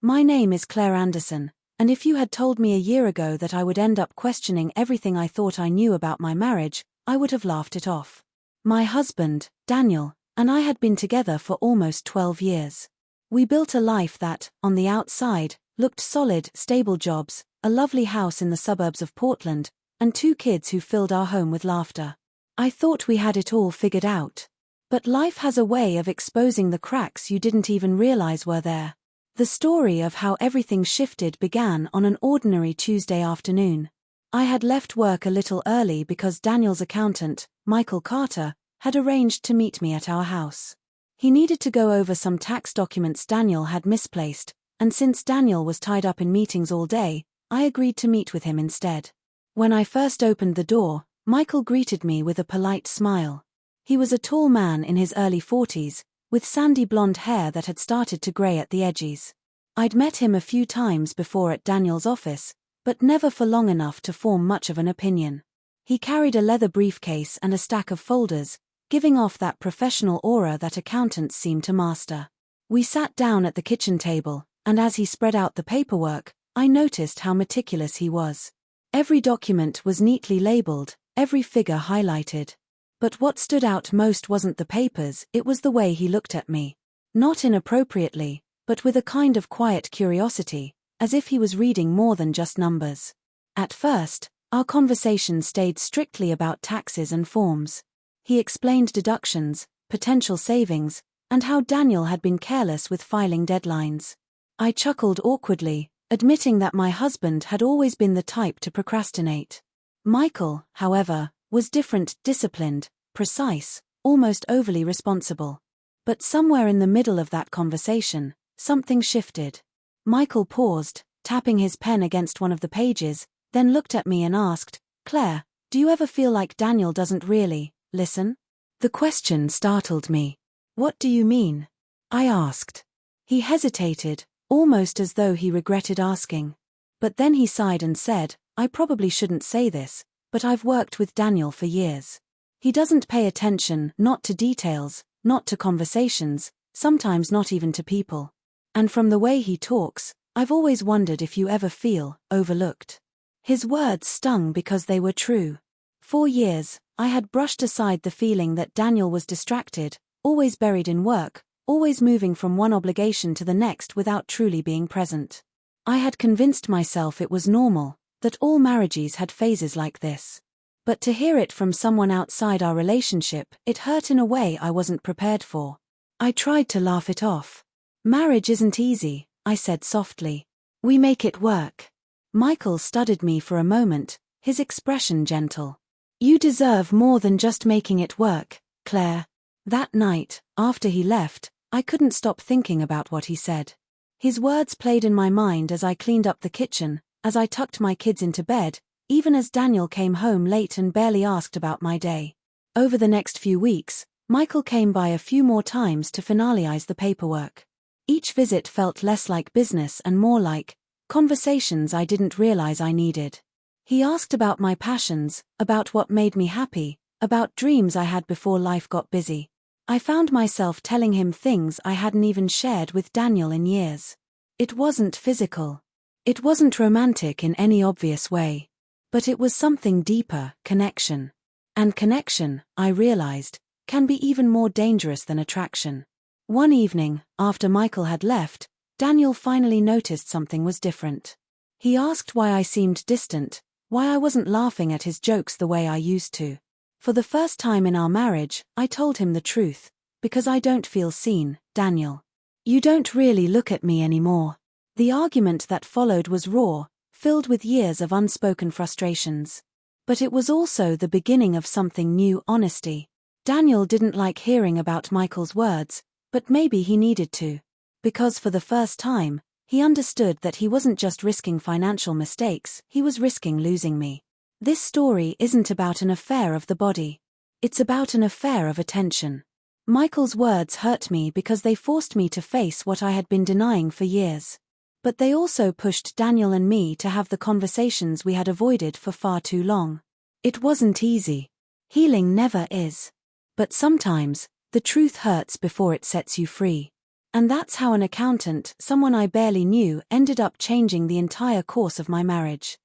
My name is Claire Anderson, and if you had told me a year ago that I would end up questioning everything I thought I knew about my marriage, I would have laughed it off. My husband, Daniel, and I had been together for almost 12 years. We built a life that, on the outside, looked solid, stable jobs, a lovely house in the suburbs of Portland, and 2 kids who filled our home with laughter. I thought we had it all figured out. But life has a way of exposing the cracks you didn't even realize were there. The story of how everything shifted began on an ordinary Tuesday afternoon. I had left work a little early because Daniel's accountant, Michael Carter, had arranged to meet me at our house. He needed to go over some tax documents Daniel had misplaced, and since Daniel was tied up in meetings all day, I agreed to meet with him instead. When I first opened the door, Michael greeted me with a polite smile. He was a tall man in his early 40s, with sandy blonde hair that had started to grey at the edges. I'd met him a few times before at Daniel's office, but never for long enough to form much of an opinion. He carried a leather briefcase and a stack of folders, giving off that professional aura that accountants seem to master. We sat down at the kitchen table, and as he spread out the paperwork, I noticed how meticulous he was. Every document was neatly labeled, every figure highlighted. But what stood out most wasn't the papers, it was the way he looked at me. Not inappropriately, but with a kind of quiet curiosity, as if he was reading more than just numbers. At first, our conversation stayed strictly about taxes and forms. He explained deductions, potential savings, and how Daniel had been careless with filing deadlines. I chuckled awkwardly, admitting that my husband had always been the type to procrastinate. Michael, however, was different, disciplined, precise, almost overly responsible. But somewhere in the middle of that conversation, something shifted. Michael paused, tapping his pen against one of the pages, then looked at me and asked, "Claire, do you ever feel like Daniel doesn't really listen?" The question startled me. "What do you mean?" I asked. He hesitated, almost as though he regretted asking. But then he sighed and said, "I probably shouldn't say this, but I've worked with Daniel for years. He doesn't pay attention, not to details, not to conversations, sometimes not even to people. And from the way he talks, I've always wondered if you ever feel overlooked." His words stung because they were true. For years, I had brushed aside the feeling that Daniel was distracted, always buried in work, always moving from one obligation to the next without truly being present. I had convinced myself it was normal, that all marriages had phases like this. But to hear it from someone outside our relationship, it hurt in a way I wasn't prepared for. I tried to laugh it off. "Marriage isn't easy," I said softly. "We make it work." Michael studied me for a moment, his expression gentle. "You deserve more than just making it work, Claire." That night, after he left, I couldn't stop thinking about what he said. His words played in my mind as I cleaned up the kitchen, as I tucked my kids into bed, even as Daniel came home late and barely asked about my day. Over the next few weeks, Michael came by a few more times to finalize the paperwork. Each visit felt less like business and more like conversations I didn't realize I needed. He asked about my passions, about what made me happy, about dreams I had before life got busy. I found myself telling him things I hadn't even shared with Daniel in years. It wasn't physical. It wasn't romantic in any obvious way. But it was something deeper, connection. And connection, I realized, can be even more dangerous than attraction. One evening, after Michael had left, Daniel finally noticed something was different. He asked why I seemed distant, why I wasn't laughing at his jokes the way I used to. For the first time in our marriage, I told him the truth. "Because I don't feel seen, Daniel. You don't really look at me anymore." The argument that followed was raw, filled with years of unspoken frustrations. But it was also the beginning of something new: honesty. Daniel didn't like hearing about Michael's words, but maybe he needed to. Because for the first time, he understood that he wasn't just risking financial mistakes, he was risking losing me. This story isn't about an affair of the body. It's about an affair of attention. Michael's words hurt me because they forced me to face what I had been denying for years. But they also pushed Daniel and me to have the conversations we had avoided for far too long. It wasn't easy. Healing never is. But sometimes, the truth hurts before it sets you free. And that's how an accountant, someone I barely knew, ended up changing the entire course of my marriage.